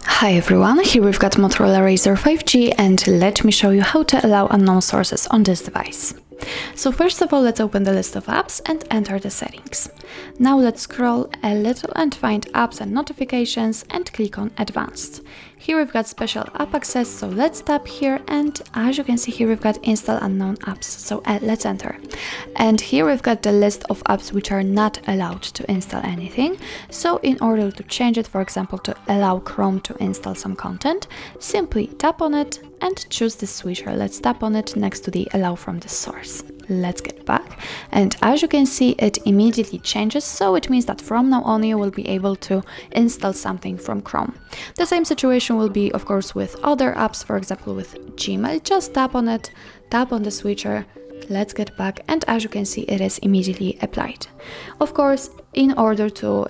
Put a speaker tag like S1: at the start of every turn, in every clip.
S1: Hi everyone, here we've got Motorola Razr 5G and let me show you how to allow unknown sources on this device. So first of all, let's open the list of apps and enter the settings. Now let's scroll a little and find apps and notifications and click on advanced. Here we've got special app access, so let's tap here, and as you can see here we've got install unknown apps, so let's enter. And here we've got the list of apps which are not allowed to install anything. So in order to change it, for example to allow Chrome to install some content, simply tap on it and choose the switcher. Let's tap on it next to the allow from the source. Let's get back, and as you can see it immediately changes, so it means that from now on you will be able to install something from Chrome. The same situation will be of course with other apps, for example with Gmail. Just tap on it, tap on the switcher, let's get back, and as you can see it is immediately applied. Of course, in order to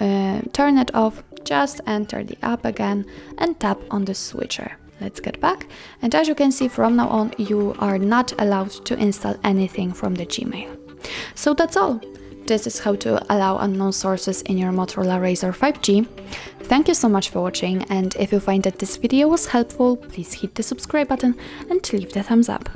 S1: turn it off, just enter the app again and tap on the switcher. Let's get back, and as you can see from now on you are not allowed to install anything from the Gmail. So that's all. This is how to allow unknown sources in your Motorola Razr 5G. Thank you so much for watching, and if you find that this video was helpful, please hit the subscribe button and leave the thumbs up.